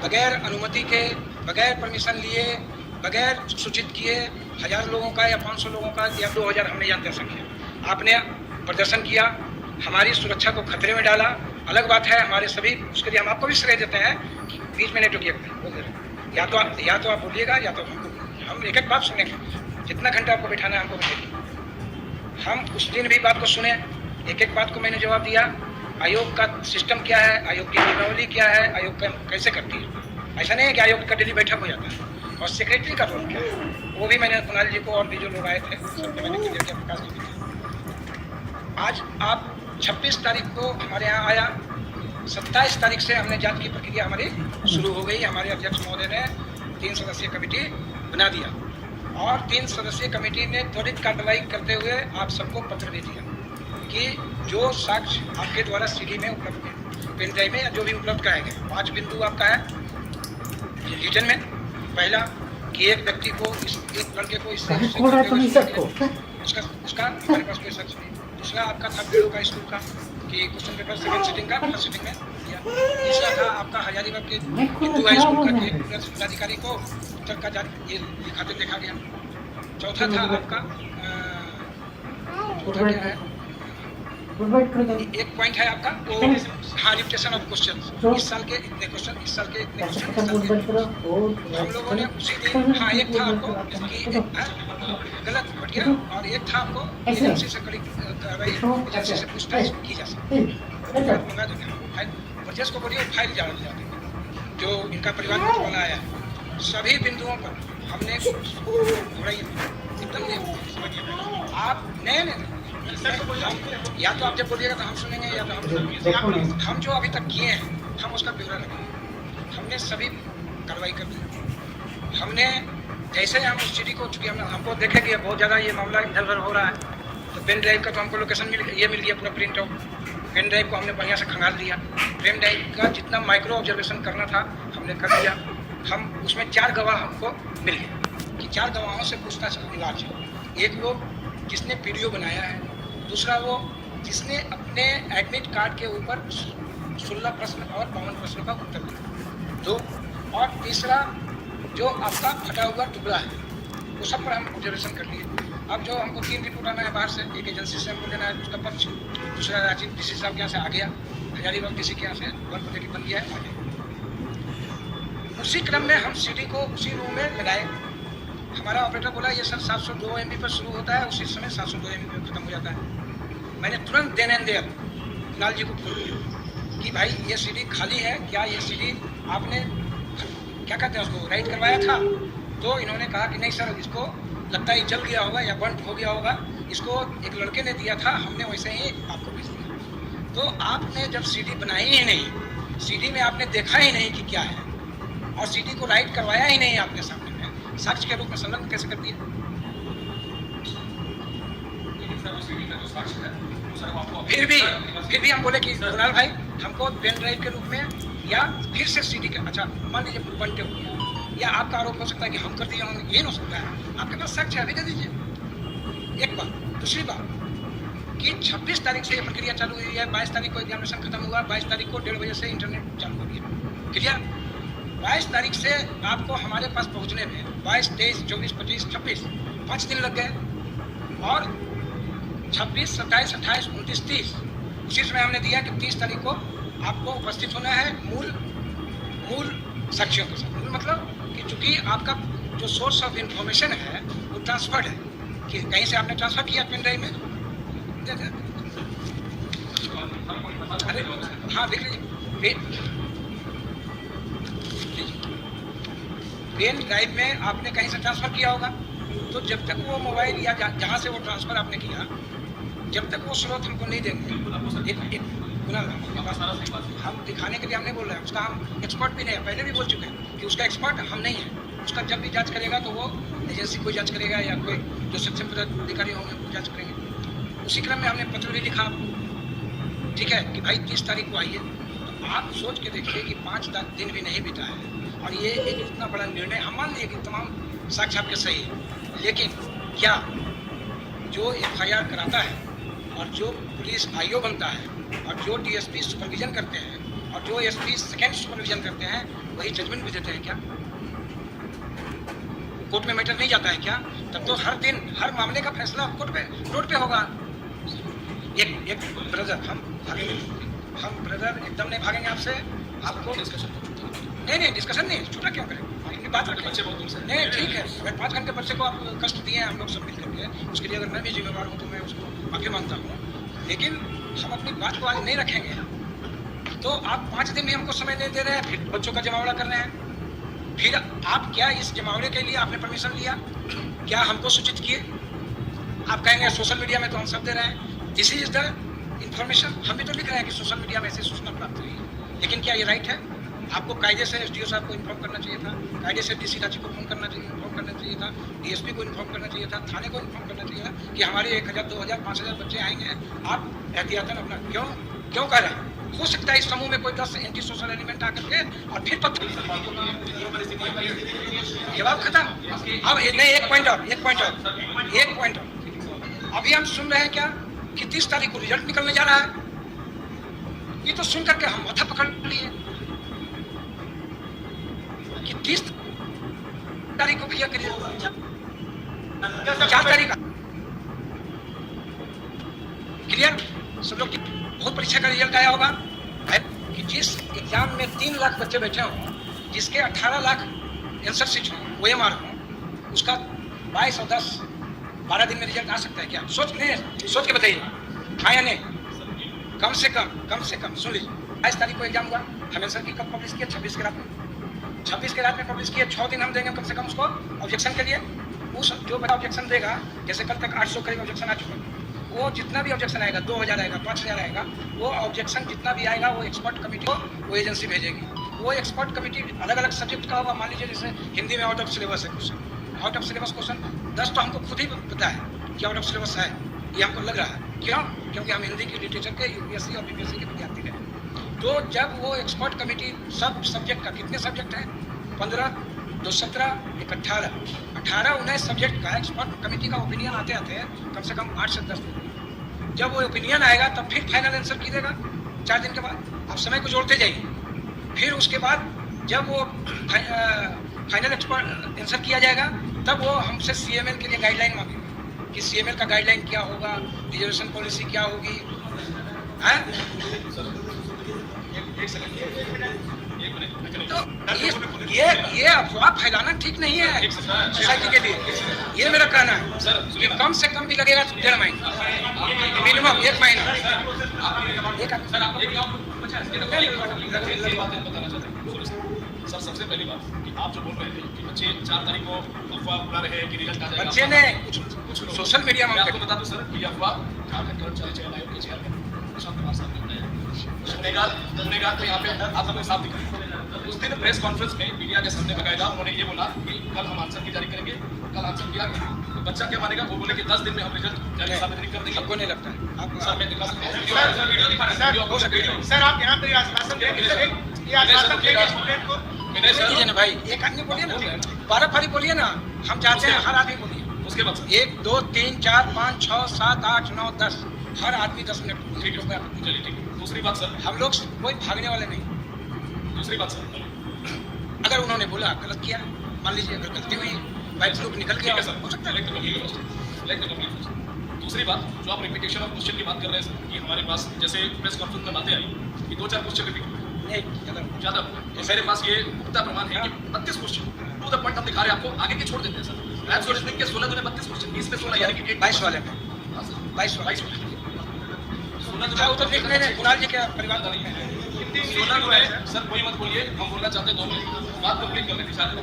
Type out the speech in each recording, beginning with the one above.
बगैर अनुमति के, बगैर परमिशन लिए, बगैर सूचित किए 1000 लोगों का या 500 लोगों का या 2000 हमने यहाँ दर्शन किया। आपने प्रदर्शन किया, हमारी सुरक्षा को खतरे में डाला। अलग बात है हमारे सभी, उसके लिए हम आपको भी श्रेय देते हैं कि बीच में नहीं टोकिए, बोल दे रहे या तो आप बोलिएगा या तो हम एक एक बात सुनेंगे। जितना घंटा आपको बैठाना है हमको बैठेगी। हम उस दिन भी बात को सुने, एक एक बात को मैंने जवाब दिया। आयोग का सिस्टम क्या है, आयोग की नियमावली क्या है, आयोग कैसे करती है। ऐसा नहीं है कि आयोग का डेली बैठक हो जाता है। और सेक्रेटरी का रोल क्या है वो भी मैंने कुणाल जी को और भी जो लोग आए थे सबको मैंने क्लियर किया, प्रकाश जी थे। आज आप 26 तारीख को हमारे यहाँ आया, 27 तारीख से हमने जांच की प्रक्रिया हमारी शुरू हो गई। हमारे अध्यक्ष महोदय ने 3 सदस्यीय कमेटी बना दिया और 3 सदस्यीय कमेटी ने त्वरित कार्रवाई करते हुए आप सबको पत्र भी दिया कि जो साक्ष्य आपके द्वारा सीडी में उपलब्ध है, पेन ड्राइव में जो भी उपलब्ध कराए गए, 5 बिंदु आपका है रिटर्न में। पहला कि एक व्यक्ति को एक लड़के को उसका हमारे पास कोई शख्स नहीं। दूसरा आपका था पीओ का स्कूल का कि क्वेश्चन पेपर सेकंड सिटिंग का फर्स्ट सिटिंग में दिया। तीसरा था आपका हजारीबाग के हिंदू हाई स्कूल का जिलाधिकारी को उत्तर का जारी ये लिखाते देखा गया। चौथा था आपका एक पॉइंट है आपका वो हाँ रिपिटेशन ऑफ क्वेश्चन, इस साल के इतने क्वेश्चन, इस साल के इतने क्वेश्चन। हम लोगों ने उसी दिन हाँ एक था आपको गलत बढ़ गया और एक था आपको एजेंसी से कड़ी कार्रवाई, एजेंसी से पूछताछ की जा सकती है। मंगा देंगे प्रदेश को बोलिए फाइल जा देंगे जो इनका परिवार में बना आया है। सभी बिंदुओं पर हमने एकदम समझिए आप नए या तो आप जब बोलिएगा तो हम सुनेंगे या तो हम जो अभी तक किए हैं हम उसका ब्यौरा रखेंगे। हमने सभी कार्रवाई कर दी। हमने जैसे हम उस सीडी को, चूँकि हमको देखे कि बहुत ज़्यादा ये मामला इधर उधर हो रहा है, तो पेन ड्राइव का तो हमको लोकेशन मिल गया पूरा प्रिंट आउट। पेन ड्राइव को हमने बढ़िया से खंगाल दिया। पेन ड्राइव का जितना माइक्रो ऑब्जर्वेशन करना था हमने कर दिया। हम उसमें 4 गवाह हमको मिल गए कि 4 गवाहों से पूछताछ अनिवार्य है। एक वो जिसने वीडियो बनाया है, दूसरा वो जिसने अपने एडमिट कार्ड के ऊपर 16 प्रश्न और 52 प्रश्नों का उत्तर दिया, 2 और तीसरा जो आपका फटा हुआ टुकड़ा है वो सब पर हम ऑब्जर्वेशन कर लिए। अब जो हमको 3 रिपोर्ट आना है बाहर से, एक एजेंसी से हमको लेना है उसका पक्ष, दूसरा राजीव डीसी साहब के यहाँ से आ गया, हजारीबाग डीसी के यहाँ से 1 पॉजिटिव बन गया है, आ गया। उसी क्रम में हम सीडी को उसी रूम में लगाए। हमारा ऑपरेटर बोला ये सर 702 MB पर शुरू होता है, उसी समय 702 MB पर खत्म हो जाता है। मैंने तुरंत देन एंड देयर कुणाल जी को फोन किया कि भाई ये सीडी खाली है क्या, ये सीडी आपने क्या कहते हैं उसको राइट करवाया था। तो इन्होंने कहा कि नहीं सर, इसको लगता है जल गया होगा या बंद हो गया होगा, इसको एक लड़के ने दिया था, हमने वैसे ही आपको भेज दिया। तो आपने जब सीडी बनाई ही नहीं, सीडी में आपने देखा ही नहीं कि क्या है और सीडी को राइट करवाया ही नहीं आपके सामने में, साक्ष्य के रूप में संलग्न कैसे कर दिया। फिर भी हम बोले कि कुणाल भाई हमको पेन ड्राइव के रूप में या फिर से सीडी का, अच्छा मान लीजिए बनते हो गया या आपका आरोप हो सकता है कि हम कर दिए होंगे, ये हो सकता है। आपके पास साक्ष्य अभी दे दीजिए। एक बात। दूसरी बात कि 26 तारीख से ये प्रक्रिया चालू हुई है, 22 तारीख को एग्जामिनेशन खत्म हुआ, 22 तारीख को 1:30 बजे से इंटरनेट चालू हो गया। क्लियर। 22 तारीख से आपको हमारे पास पहुंचने में 22, 23, 24, 25, 26 5 दिन लग गए और 26, 27, 28, 29, 30 उसी समय हमने दिया कि 30 तारीख को आपको उपस्थित होना है मूल साक्ष्यों के साथ। मूल मतलब कि चूंकि आपका जो सोर्स ऑफ इंफॉर्मेशन है वो ट्रांसफर्ड है कि कहीं से आपने ट्रांसफर किया पेन ड्राइव में। अरे हाँ देख लीजिए, पेन ड्राइव में आपने कहीं से ट्रांसफर किया होगा, तो जब तक वो मोबाइल या जहाँ से वो ट्रांसफर आपने किया, जब तक वो स्रोत हमको नहीं देंगे, हम दिखाने के लिए हम नहीं बोल रहे हैं, उसका हम एक्सपर्ट भी नहीं है, पहले भी बोल चुके हैं कि उसका एक्सपर्ट हम नहीं है। उसका जब भी जांच करेगा तो वो एजेंसी कोई जांच करेगा या कोई जो सक्षम पदाधिकारी होंगे वो जांच करेंगे। उसी क्रम में हमने पत्र भी लिखा, ठीक है, कि भाई 30 तारीख को आइए। तो आप सोच के देखिए कि 5 दिन भी नहीं बीता है और ये एक इतना बड़ा निर्णय। हम मान लिए कि तमाम साक्ष्य आपके सही है, लेकिन क्या जो FIR कराता है और जो पुलिस IO बनता है और जो DSP सुपरविजन करते हैं और जो एसपी सेकेंड सुपरविजन करते हैं वही जजमेंट भी देते हैं क्या? कोर्ट में मैटर नहीं जाता है क्या? तब तो हर दिन हर मामले का फैसला कोर्ट पे रोड पे होगा। एक ब्रदर हम ब्रदर एकदम नहीं भागेंगे आपसे। आपको नहीं डिस्कशन नहीं, छोटा क्यों करें, अपनी बात रखें। बच्चे बहुत तुमसे नहीं ठीक है, अगर 5 घंटे बच्चे को आप कष्ट दिए हैं हम लोग सब मिल करके, उसके लिए अगर मैं भी जिम्मेवार हूँ तो मैं उसको माफी मांगता हूँ, लेकिन हम अपनी बात को आज नहीं रखेंगे। तो आप 5 दिन भी हमको समय नहीं दे रहे हैं, फिर बच्चों का जमावड़ा कर रहे हैं। फिर आप क्या इस जमावड़े के लिए आपने परमिशन लिया? क्या हमको सूचित किए? आप कहेंगे सोशल मीडिया में तो हम सब दे रहे हैं, दिस इज द इंफॉर्मेशन। हम भी तो लिख रहे हैं कि सोशल मीडिया में ऐसी सूचना प्राप्त हुई, लेकिन क्या ये राइट है? आपको कायदे से एसडीओ साहब को इन्फॉर्म करना चाहिए था, कायदे से डीसी रांची को इन्फॉर्म करना चाहिए था, डीएसपी को इन्फॉर्म करना चाहिए था, थाने को इन्फॉर्म करना चाहिए था कि हमारे 1000, 2000, 5000 बच्चे आएंगे, आप एहतियातन अपना क्यों कर रहे हैं? हो सकता है इस समूह में कोई 10 एंटी सोशल एलिमेंट आकर के और फिर पत्थर जवाब खत्म। अब नहीं, एक पॉइंट और अभी हम सुन रहे हैं क्या कि 30 तारीख को रिजल्ट निकलने जा रहा है। ये तो सुन करके हम माथा पकड़ लिए कि 30 तारीख को भैया करिए 4 तारीख क्लियर सब लोग। बहुत परीक्षा का रिजल्ट आया होगा कि जिस एग्जाम में 3 लाख बच्चे बैठे हों, जिसके 18 लाख आंसर शीट हो, OMR हो, उसका 22 और 10 12 दिन में रिजल्ट आ सकता है क्या? सोच के बताइए, हाँ या नहीं? कम से कम सुन लीजिए, 22 तारीख को एग्जाम हुआ, हम आंसर की कब पब्लिश किया? 26 के रात में। 26 के रात में पब्लिश किया, 6 दिन हम देंगे कम से कम उसको ऑब्जेक्शन के लिए। उस जो बच्चा ऑब्जेक्शन देगा, जैसे कल तक 800 करीब ऑब्जेक्शन आ चुका, वो जितना भी ऑब्जेक्शन आएगा, 2000 आएगा, 5000 आएगा, वो ऑब्जेक्शन जितना भी आएगा वो एक्सपर्ट कमेटी को वो एजेंसी भेजेगी। वो एक्सपर्ट कमेटी अलग अलग सब्जेक्ट का होगा। मान लीजिए जैसे हिंदी में आउट ऑफ सिलेबस है question, out of syllabus question 10 तो हमको खुद ही पता है कि आउट ऑफ सिलेबस है, ये हमको लग रहा है। क्यों? क्योंकि हम हिंदी की लिटरेचर के यूपीएससी और बीपीएससी के विद्यार्थी हैं। तो जब वो एक्सपर्ट कमेटी सब सब्जेक्ट का, कितने सब्जेक्ट हैं? 15, 2, 17, 1, 18, 19 सब्जेक्ट का एक्सपर्ट कमेटी का ओपिनियन आते कम से कम 8 से 10 दिन। जब वो ओपिनियन आएगा तब फिर फाइनल आंसर कीजिएगा 4 दिन के बाद। आप समय को जोड़ते जाइए। फिर उसके बाद जब वो फाइनल एक्सपर्ट आंसर किया जाएगा, तब वो हमसे CML के लिए गाइडलाइन मांगेगा कि CML का गाइडलाइन क्या होगा, रिजर्वेशन पॉलिसी क्या होगी। तो ये अफवाह फैलाना ठीक नहीं है सोसाइटी के लिए। ये मेरा कहना है कि कम से कम भी लगेगा 1.5 महीना, मिनिमम 1 महीना। सर सबसे पहली बात कि आप जो बोल रहे थे कि बच्चे 4 तारीख को अफवाह उड़ा रहे हैं कि रिजल्ट आ जाएगा, बच्चे ने कुछ सोशल मीडिया में आपको बता दूं सर कि अफवाह झारखंड कर्मचारी चयन आयोग के चेयरमैन प्रशांत कुमार साहब ने बताया। गुनेगार तो यहाँ पे आप सबको साफ दिख रहे हैं। उस दिन प्रेस कॉन्फ्रेंस में मीडिया के सामने बकायदा उन्होंने ये बोला कि कल हम आंसर की जारी करेंगे। कल आंसर किया गया, तो बच्चा क्या मानेगा? वो बोले कि 10 दिन में हम रिजल्ट जारी सार्वजनिक कर देंगे। आपको नहीं लगता है? आप सर मैं दिखा सकता हूँ, सर आप यहाँ पे आश्वासन देंगे, ये आश्वासन देंगे स्टूडेंट को। कीजिए ना भाई, एक आदमी बोलिए ना, 12 फारी बोलिए ना, हम चाहते हैं हर आदमी बोलिए। उसके बाद 1, 2, 3, 4, 5, 6, 7, 8, 9, 10 हर आदमी 10 मिनट बोलिए। चलिए ठीक है। दूसरी बात सर, हम लोग कोई भागने वाले नहीं। दूसरी बात सर, अगर उन्होंने बोला गलत किया, मान लीजिए अगर गलती हुई, बाई प्रूफ निकल गया, हो सकता है। दूसरी बात, जो आप रिपीटेशन ऑफ क्वेश्चन की बात कर रहे हैं सर, कि हमारे पास जैसे प्रेस कॉन्फ्रेंस में बातें आई कि 2-4 क्वेश्चन रिपीट ज़्यादा, तो मेरे पास ये पुख्ता प्रमाण है कि 32 क्वेश्चन टू द पॉइंट हम दिखा रहे हैं आपको, आगे के छोड़ देते हैं सर। मैथ्स और रीजनिंग के 16 दुने 32 क्वेश्चन, 20 में 16 यानी कि 22 वाले में 22 वाले तो देखने में कुणाल जी के परिवार वाले में 16 दुने सर, कोई मत बोलिए, हम बोलना चाहते हैं 2 मिनट बात कंप्लीट करने की चाहते हैं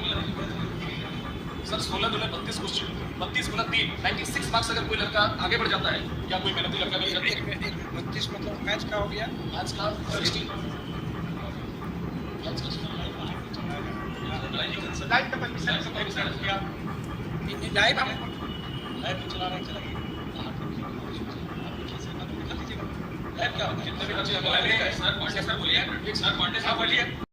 सर। 16 दुने 32 क्वेश्चन, 32 गुना 3 96 मार्क्स। अगर कोई लड़का आगे बढ़ जाता है या कोई मेहनती लड़का मिल जाता है, 32 मतलब मैथ का हो गया, मैथ्स का 16 लाइव का परमिशन लाइव हम चला रहे हैं। कितने भी बच्चे सर बोलिए, एक सर पांडे साहब बोलिए।